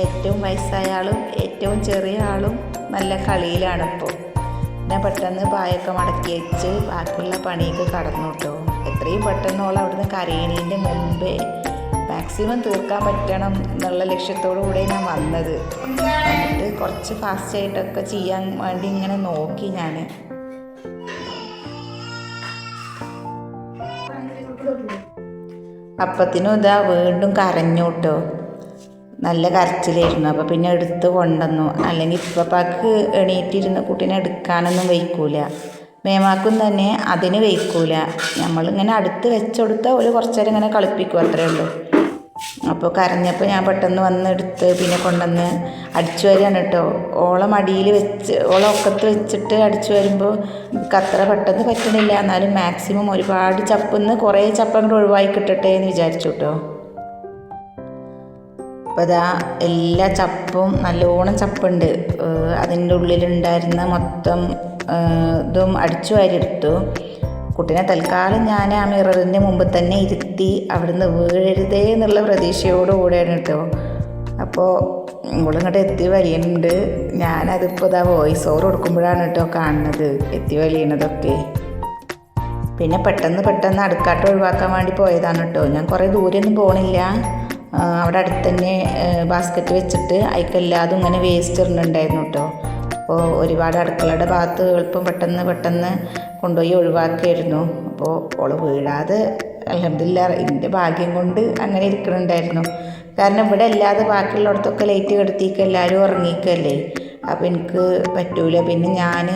ഏറ്റവും വയസ്സായ ആളും ഏറ്റവും ചെറിയ ആളും നല്ല കളിയിലാണിപ്പോൾ. ഞാൻ പെട്ടെന്ന് പായൊക്കെ മടക്കി വെച്ച് ബാക്കിയുള്ള പണിയൊക്കെ കടന്നു കേട്ടോ. എത്രയും പെട്ടെന്നോളം അവിടുന്ന് കരയണീൻ്റെ മുമ്പേ മാക്സിമം തീർക്കാൻ പറ്റണം എന്നുള്ള ലക്ഷ്യത്തോടു കൂടെ ഞാൻ വന്നത്. എന്നിട്ട് കുറച്ച് ഫാസ്റ്റായിട്ടൊക്കെ ചെയ്യാൻ വേണ്ടി ഇങ്ങനെ നോക്കി ഞാൻ. അപ്പത്തിനും ഇതാ വീണ്ടും കരഞ്ഞു കേട്ടോ. നല്ല കരച്ചിലായിരുന്നു. അപ്പോൾ പിന്നെ എടുത്ത് കൊണ്ടുവന്നു. അല്ലെങ്കിൽ ഇപ്പപ്പാക്ക് എണീറ്റിരുന്ന് കുട്ടീനെ എടുക്കാനൊന്നും വയ്ക്കൂല. മേമാക്കും തന്നെ അതിന് വയ്ക്കൂല. നമ്മളിങ്ങനെ അടുത്ത് വെച്ചുകൊടുത്താൽ ഒരു കുറച്ച് നേരം ഇങ്ങനെ കളിപ്പിക്കും, അത്രയേ ഉള്ളൂ. അപ്പോൾ കരഞ്ഞപ്പോൾ ഞാൻ പെട്ടെന്ന് വന്നെടുത്ത് പിന്നെ കൊണ്ടുവന്ന് അടിച്ചു വരികയാണ് കേട്ടോ. ഓളെ ഒക്കത്ത് വെച്ചിട്ട് അടിച്ചു വരുമ്പോൾ എനിക്ക് അത്ര പെട്ടെന്ന് പറ്റണില്ല. എന്നാലും മാക്സിമം ഒരുപാട് ചപ്പുന്ന് കുറേ ചപ്പങ്ങൾ ഒഴിവായി കിട്ടട്ടെ എന്ന് വിചാരിച്ചു കേട്ടോ. അപ്പോൾ അതാ എല്ലാ ചപ്പും നല്ലോണം ചപ്പുണ്ട്. അതിൻ്റെ ഉള്ളിലുണ്ടായിരുന്ന മൊത്തം ഇതും അടിച്ചു വാരിയെടുത്തു. കുട്ടീനെ തൽക്കാലം ഞാൻ ആ മിററിൻ്റെ മുമ്പ് തന്നെ ഇരുത്തി അവിടുന്ന് വീഴരുതേ എന്നുള്ള പ്രതീക്ഷയോടുകൂടെയാണ് കേട്ടോ. അപ്പോൾ ഇവളിങ്ങോട്ട് എത്തി വലിയുന്നുണ്ട്. ഞാനതിപ്പോൾ ഇതാ വോയിസ് ഓവർ കൊടുക്കുമ്പോഴാണ് കേട്ടോ കാണുന്നത് എത്തി വലിയണതൊക്കെ. പിന്നെ പെട്ടെന്ന് അടുക്കാട്ട് ഒഴിവാക്കാൻ വേണ്ടി പോയതാണ് കേട്ടോ. ഞാൻ കുറേ ദൂരെയൊന്നും പോകണില്ല. അവിടെ അടുത്ത് തന്നെ ബാസ്ക്കറ്റ് വെച്ചിട്ട് അതിക്കെല്ലാതും ഇങ്ങനെ വേസ്റ്റ് ഇടുന്നുണ്ടായിരുന്നു കേട്ടോ. അപ്പോൾ ഒരുപാട് അടുക്കളയുടെ ഭാഗത്ത് എളുപ്പം പെട്ടെന്ന് കൊണ്ടുപോയി ഒഴിവാക്കിയായിരുന്നു. അപ്പോൾ ഓള് വീഴാതെ അൽഹംദുലില്ലാഹ് എൻ്റെ ഭാഗ്യം കൊണ്ട് അങ്ങനെ ഇരിക്കണുണ്ടായിരുന്നു. കാരണം ഇവിടെ അല്ലാതെ ബാക്കിയുള്ളിടത്തൊക്കെ ലൈറ്റ് കെടുത്തിക്ക് എല്ലാവരും ഉറങ്ങിക്കല്ലേ. അപ്പോൾ എനിക്ക് പറ്റൂല. പിന്നെ ഞാൻ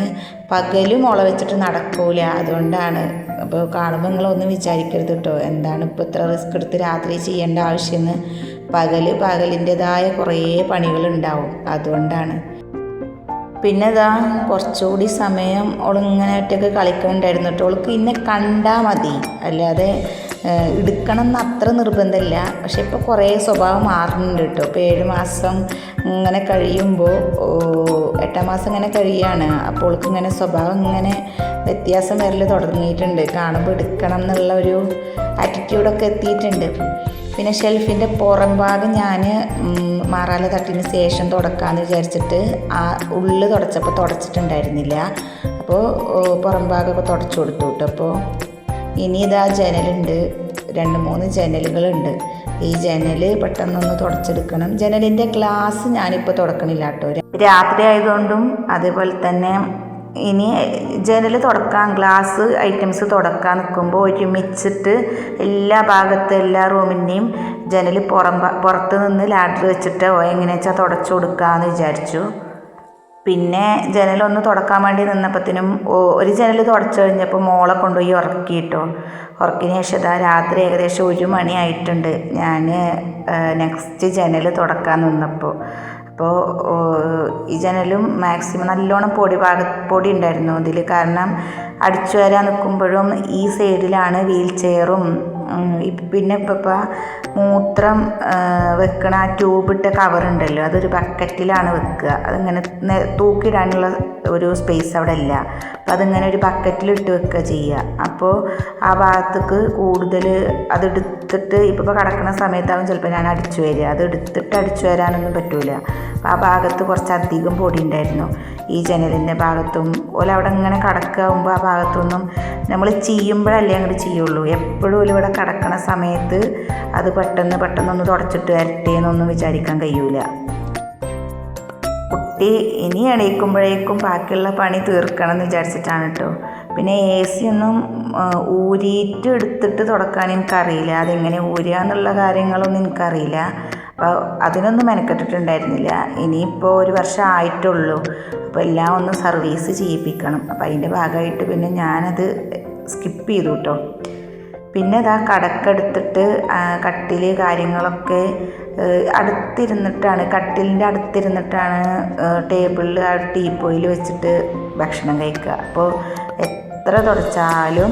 പകലും മുള വെച്ചിട്ട് നടക്കൂല. അതുകൊണ്ടാണ്. അപ്പോൾ കാണുമ്പോൾ നിങ്ങളൊന്നും വിചാരിക്കരുത് കേട്ടോ, എന്താണ് ഇപ്പോൾ ഇത്ര റിസ്ക് എടുത്ത് രാത്രി ചെയ്യേണ്ട ആവശ്യമെന്ന്. പകലിൻ്റെതായ കുറേ പണികളുണ്ടാവും, അതുകൊണ്ടാണ്. പിന്നെ ഇതാ കുറച്ചുകൂടി സമയം ഓളിങ്ങനെ ഒറ്റയ്ക്ക് കളിക്കുന്നുണ്ടായിരുന്നു കേട്ടോ. ഓൾക്ക് ഇന്നെ കണ്ടാൽ മതി, അല്ലാതെ എടുക്കണം എന്ന് അത്ര നിർബന്ധമില്ല. പക്ഷെ ഇപ്പോൾ കുറേ സ്വഭാവം മാറുന്നുണ്ട് കേട്ടോ. ഇപ്പോൾ 7 മാസം ഇങ്ങനെ കഴിയുമ്പോൾ 8-ാം മാസം ഇങ്ങനെ കഴിയുകയാണ്. അപ്പോൾ ഓൾക്ക് ഇങ്ങനെ സ്വഭാവം ഇങ്ങനെ വ്യത്യാസം വരൽ തുടങ്ങിയിട്ടുണ്ട്. കാണുമ്പോൾ എടുക്കണം എന്നുള്ള ഒരു ആറ്റിറ്റ്യൂഡൊക്കെ എത്തിയിട്ടുണ്ട്. പിന്നെ ഷെൽഫിൻ്റെ പുറം ഭാഗം ഞാൻ മാറാല തട്ടിന് ശേഷം തുടക്കാമെന്ന് വിചാരിച്ചിട്ട് ആ ഉള്ളിൽ തുടച്ചപ്പോൾ തുടച്ചിട്ടുണ്ടായിരുന്നില്ല. അപ്പോൾ പുറം ഭാഗമൊക്കെ തുടച്ചു കൊടുത്തു കേട്ടോ. അപ്പോൾ ഇനി ഇതാ ജനലുണ്ട്, 2-3 ജനലുകളുണ്ട്. ഈ ജനൽ പെട്ടെന്നൊന്ന് തുടച്ചെടുക്കണം. ജനലിൻ്റെ ഗ്ലാസ് ഞാനിപ്പോൾ തുടക്കണില്ല കേട്ടോ, രാത്രി ആയതുകൊണ്ടും. അതേപോലെ തന്നെ ഇനി ജനൽ തുടക്കാൻ ഗ്ലാസ് ഐറ്റംസ് തുടക്കാൻ നിൽക്കുമ്പോൾ ഒരുമിച്ചിട്ട് എല്ലാ ഭാഗത്തും എല്ലാ റൂമിൻ്റെയും ജനൽ പുറത്ത് നിന്ന് ലാഡർ വെച്ചിട്ട് എങ്ങനെയാ വെച്ചാൽ തുടച്ചു കൊടുക്കാമെന്ന് വിചാരിച്ചു. പിന്നെ ജനലൊന്ന് തുടക്കാൻ വേണ്ടി നിന്നപ്പോഴത്തേനും ഒരു ജനൽ തുടച്ചു കഴിഞ്ഞപ്പോൾ മോളെ കൊണ്ടുപോയി ഉറക്കിയിട്ടോ. ഉറക്കിന് ശേഷം ഇതാ രാത്രി ഏകദേശം 1 മണി ആയിട്ടുണ്ട്. ഞാൻ നെക്സ്റ്റ് ജനൽ തുടക്കാൻ നിന്നപ്പോൾ അപ്പോൾ ഈ ജനലും മാക്സിമം നല്ലോണം പൊടി ഉണ്ടായിരുന്നു ഇതിൽ. കാരണം അടിച്ചു വരാൻ നിൽക്കുമ്പോഴും ഈ സൈഡിലാണ് വീൽ ചെയറും പിന്നെ ഇപ്പം മൂത്രം വെക്കണ ആ ട്യൂബിട്ട കവറുണ്ടല്ലോ, അതൊരു ബക്കറ്റിലാണ് വെക്കുക. അതിങ്ങനെ തൂക്കിയിടാനുള്ള ഒരു സ്പേസ് അവിടെ ഇല്ല. അപ്പം അതിങ്ങനെ ഒരു ബക്കറ്റിലിട്ട് വെക്കുക ചെയ്യുക. അപ്പോൾ ആ ഭാഗത്തേക്ക് കൂടുതൽ അതെടുത്തിട്ട് ഇപ്പോൾ കിടക്കുന്ന സമയത്താവും ചിലപ്പോൾ ഞാൻ അടിച്ചു വരിക. അത് എടുത്തിട്ട് അടിച്ചു വരാനൊന്നും പറ്റൂല. അപ്പോൾ ആ ഭാഗത്ത് കുറച്ചധികം പൊടി ഉണ്ടായിരുന്നു ഈ ജനലിൻ്റെ ഭാഗത്തും. ഓല അവിടെ ഇങ്ങനെ കിടക്കാവുമ്പോൾ ആ ഭാഗത്തൊന്നും നമ്മൾ ചെയ്യുമ്പോഴല്ലേ അങ്ങോട്ട് ചെയ്യുള്ളൂ. എപ്പോഴും ഇവിടെ കിടക്കണ സമയത്ത് അത് പെട്ടെന്നൊന്ന് തുടച്ചിട്ട് വരട്ടേന്നൊന്നും വിചാരിക്കാൻ കഴിയൂല. കുട്ടി ഇനി എണീക്കുമ്പോഴേക്കും ബാക്കിയുള്ള പണി തീർക്കണം എന്ന് വിചാരിച്ചിട്ടാണ് കേട്ടോ. പിന്നെ AC ഒന്നും ഊരിയിട്ട് എടുത്തിട്ട് തുടക്കാൻ എനിക്കറിയില്ല. അതെങ്ങനെ ഊരുക എന്നുള്ള കാര്യങ്ങളൊന്നും എനിക്കറിയില്ല. അപ്പോൾ അതിനൊന്നും മെനക്കെട്ടിട്ടുണ്ടായിരുന്നില്ല. ഇനിയിപ്പോൾ 1 വർഷം ആയിട്ടുള്ളൂ. അപ്പോൾ എല്ലാം ഒന്ന് സർവീസ് ചെയ്യിപ്പിക്കണം. അപ്പോൾ അതിൻ്റെ ഭാഗമായിട്ട് പിന്നെ ഞാനത് സ്കിപ്പ് ചെയ്തു കേട്ടോ. പിന്നെ ഇതാ കടക്കെടുത്തിട്ട് കട്ടിൽ കാര്യങ്ങളൊക്കെ കട്ടിലിൻ്റെ അടുത്തിരുന്നിട്ടാണ് ടേബിളിൽ ആ ടീപ്പോയിൽ വെച്ചിട്ട് ഭക്ഷണം കഴിക്കുക. അപ്പോൾ എത്ര തുടച്ചാലും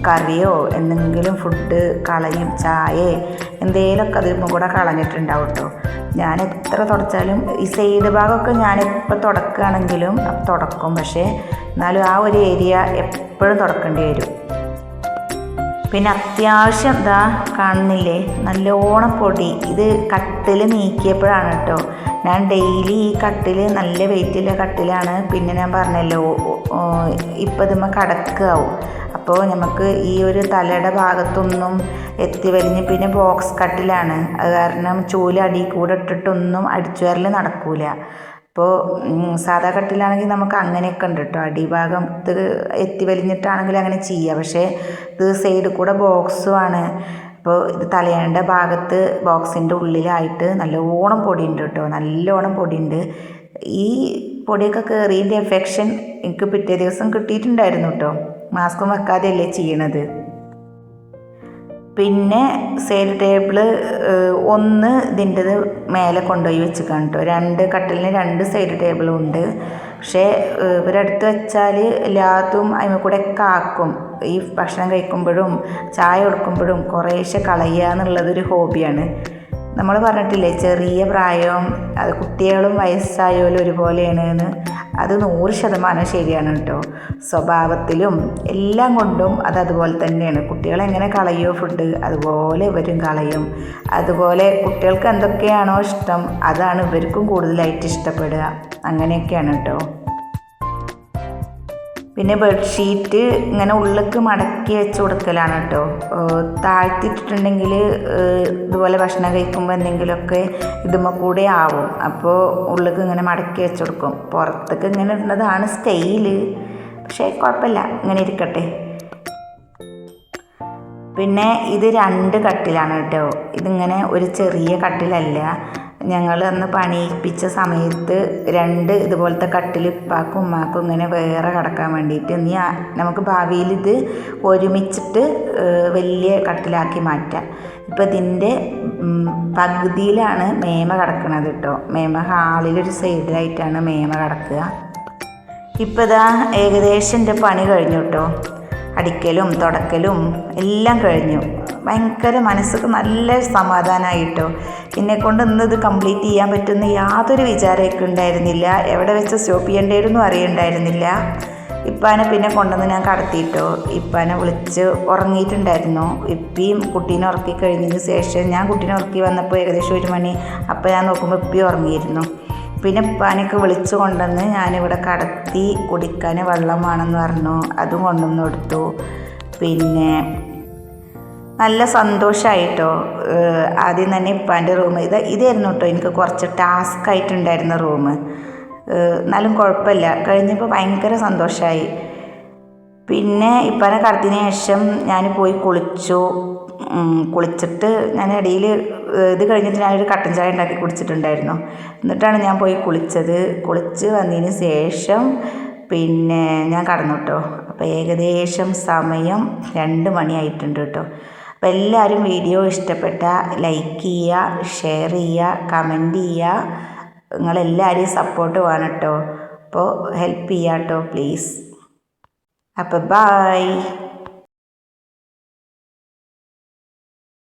കറിയോ എന്തെങ്കിലും ഫുഡ് കളയും, ചായ എന്തെങ്കിലുമൊക്കെ അതിൽ കൂടെ കളഞ്ഞിട്ടുണ്ടാവും കേട്ടോ. ഞാൻ എത്ര തുടച്ചാലും ഈ സൈഡ് ഭാഗമൊക്കെ ഞാനെപ്പോൾ തുടക്കുകയാണെങ്കിലും തുടക്കും. പക്ഷേ എന്നാലും ആ ഒരു ഏരിയ എപ്പോഴും തുടക്കേണ്ടി വരും. പിന്നെ അത്യാവശ്യം ഇതാ കാണുന്നില്ലേ നല്ലോണം പൊടി. ഇത് കട്ടിൽ നീക്കിയപ്പോഴാണ് കേട്ടോ. ഞാൻ ഡെയിലി ഈ കട്ടിൽ നല്ല വെയിറ്റുള്ള കട്ടിലാണ്. പിന്നെ ഞാൻ പറഞ്ഞല്ലോ ഇപ്പം ഇതുമ്മ കിടക്കാവും. അപ്പോൾ നമുക്ക് ഈ ഒരു തലയുടെ ഭാഗത്തൊന്നും എത്തി വലിഞ്ഞ് പിന്നെ ബോക്സ് കട്ടിലാണ്. അത് കാരണം ചൂല് അടി കൂടെ ഇട്ടിട്ടൊന്നും അടിച്ചു വരൽ നടക്കൂല. അപ്പോൾ സാധാ കട്ടിലാണെങ്കിൽ നമുക്ക് അങ്ങനെയൊക്കെ ഉണ്ട് കേട്ടോ. അടിഭാഗത്ത് എത്തി വലിഞ്ഞിട്ടാണെങ്കിൽ അങ്ങനെ ചെയ്യാം. പക്ഷേ ഇത് സൈഡിൽ കൂടെ ബോക്സുമാണ്. അപ്പോൾ ഇത് തലയണയുടെ ഭാഗത്ത് ബോക്സിൻ്റെ ഉള്ളിലായിട്ട് നല്ലോണം പൊടിയുണ്ട് കേട്ടോ. നല്ലോണം പൊടിയുണ്ട്. ഈ പൊടിയൊക്കെ കയറിയതിൻ്റെ എഫെക്ഷൻ എനിക്ക് പിറ്റേ ദിവസം കിട്ടിയിട്ടുണ്ടായിരുന്നു കേട്ടോ. മാസ്കും വെക്കാതെയല്ലേ ചെയ്യണത്. പിന്നെ സൈഡ് ടേബിള് ഒന്ന് ഇതിൻ്റെത് മേലെ കൊണ്ടുപോയി വെച്ചിരിക്കണം കേട്ടോ. 2 കട്ടിലിന് 2 സൈഡ് ടേബിളും ഉണ്ട്. പക്ഷേ ഇവരടുത്ത് വെച്ചാൽ എല്ലാത്തും അതിൽ കൂടെ ഒക്കെ ആക്കും. ഈ ഭക്ഷണം കഴിക്കുമ്പോഴും ചായ കൊടുക്കുമ്പോഴും കുറേശ്ശെ കളയുക എന്നുള്ളതൊരു ഹോബിയാണ്. നമ്മൾ പറഞ്ഞിട്ടില്ലേ ചെറിയ പ്രായം അത് കുട്ടികളും വയസ്സായാലും ഒരുപോലെയാണ് എന്ന്. അത് 100% ശരിയാണ് കേട്ടോ. സ്വഭാവത്തിലും എല്ലാം കൊണ്ടും അതുപോലെ തന്നെയാണ്. കുട്ടികളെങ്ങനെ കളയോ ഫുഡ് അതുപോലെ ഇവരും കളയും. അതുപോലെ കുട്ടികൾക്ക് എന്തൊക്കെയാണോ ഇഷ്ടം അതാണ് ഇവർക്കും കൂടുതലായിട്ട് ഇഷ്ടപ്പെടുക. അങ്ങനെയൊക്കെയാണ് കേട്ടോ. പിന്നെ ബെഡ്ഷീറ്റ് ഇങ്ങനെ ഉള്ളിലേക്ക് മടക്കി വെച്ച് കൊടുക്കലാണ് കേട്ടോ. താഴ്ത്തിയിട്ടിട്ടുണ്ടെങ്കിൽ ഇതുപോലെ ഭക്ഷണം കഴിക്കുമ്പോൾ എന്തെങ്കിലുമൊക്കെ ഇതുമ്മ കൂടെ ആവും. അപ്പോൾ ഉള്ളിലേക്ക് ഇങ്ങനെ മടക്കി വെച്ച് കൊടുക്കും. പുറത്തേക്ക് ഇങ്ങനെ ഇടുന്നതാണ് സ്റ്റൈല്. പക്ഷേ കുഴപ്പമില്ല, ഇങ്ങനെ ഇരിക്കട്ടെ. പിന്നെ ഇത് 2 കട്ടിലാണ് കേട്ടോ. ഇതിങ്ങനെ ഒരു ചെറിയ കട്ടിലല്ല. ഞങ്ങൾ അന്ന് പണിയിപ്പിച്ച സമയത്ത് 2 ഇതുപോലത്തെ കട്ടിൽ ഉപ്പാക്കും ഉമ്മാക്കും ഇങ്ങനെ വേറെ കിടക്കാൻ വേണ്ടിയിട്ട് ഇനി നമുക്ക് ഭാവിയിൽ ഇത് ഒരുമിച്ചിട്ട് വലിയ കട്ടിലാക്കി മാറ്റാം. ഇപ്പം ഇതിൻ്റെ പകുതിയിലാണ് മേമ കിടക്കുന്നത് കേട്ടോ. മേമ ഹാളിലൊരു സൈഡിലായിട്ടാണ് മേമ കിടക്കുക. ഇപ്പം ഇതാ ഏകദേശം എൻ്റെ പണി കഴിഞ്ഞു കേട്ടോ. അടിക്കലും തുടക്കലും എല്ലാം കഴിഞ്ഞു. ഭയങ്കര മനസ്സൊക്കെ നല്ല സമാധാനമായിട്ടോ. എന്നെക്കൊണ്ട് ഇന്നത് കംപ്ലീറ്റ് ചെയ്യാൻ പറ്റുന്ന യാതൊരു വിചാരമൊക്കെ ഉണ്ടായിരുന്നില്ല. എവിടെ വെച്ച് സ്റ്റോപ്പ് ചെയ്യേണ്ടതെന്നും അറിയണ്ടായിരുന്നില്ല. ഇപ്പാനെ പിന്നെ കൊണ്ടുവന്ന് ഞാൻ കടത്തിയിട്ടോ. ഇപ്പാനെ വിളിച്ച് ഉറങ്ങിയിട്ടുണ്ടായിരുന്നു. ഇപ്പിയും കുട്ടീനെ ഉറക്കി കഴിഞ്ഞതിന് ശേഷം ഞാൻ കുട്ടീനെ ഉറക്കി വന്നപ്പോൾ ഏകദേശം 1 മണി. അപ്പോൾ ഞാൻ നോക്കുമ്പോൾ ഇപ്പി ഉറങ്ങിയിരുന്നു. പിന്നെ ഇപ്പാനൊക്കെ വിളിച്ചു കൊണ്ടുവന്ന് ഞാനിവിടെ കടത്തി. കുടിക്കാൻ വെള്ളം വേണമെന്ന് പറഞ്ഞു, അതും കൊണ്ടുവന്ന് കൊടുത്തു. പിന്നെ നല്ല സന്തോഷമായിട്ടോ. ആദ്യം തന്നെ ഇപ്പാൻ്റെ റൂം ഇതായിരുന്നു കേട്ടോ എനിക്ക് കുറച്ച് ടാസ്ക് ആയിട്ടുണ്ടായിരുന്ന റൂം. എന്നാലും കുഴപ്പമില്ല, കഴിഞ്ഞപ്പോൾ ഭയങ്കര സന്തോഷമായി. പിന്നെ ഇപ്പാനെ കടത്തിയതിന് ശേഷം ഞാൻ പോയി കുളിച്ചിട്ട് ഞാൻ ഇടയിൽ ഇത് കഴിഞ്ഞിട്ട് ഞാനൊരു കട്ടൻ ചായ ഉണ്ടാക്കി കുടിച്ചിട്ടുണ്ടായിരുന്നു. എന്നിട്ടാണ് ഞാൻ പോയി കുളിച്ച് വന്നതിന് ശേഷം പിന്നെ ഞാൻ കടന്നു കേട്ടോ. അപ്പോൾ ഏകദേശം സമയം 2 മണിയായിട്ടുണ്ട് കേട്ടോ. അപ്പോൾ എല്ലാവരും വീഡിയോ ഇഷ്ടപ്പെട്ടാൽ ലൈക്ക് ചെയ്യുക, ഷെയർ ചെയ്യുക, കമൻറ്റ് ചെയ്യുക. നിങ്ങളെല്ലാവരെയും സപ്പോർട്ട് വേണം കേട്ടോ. അപ്പോൾ ഹെൽപ്പ് ചെയ്യാം കേട്ടോ പ്ലീസ്. അപ്പോൾ ബായ്.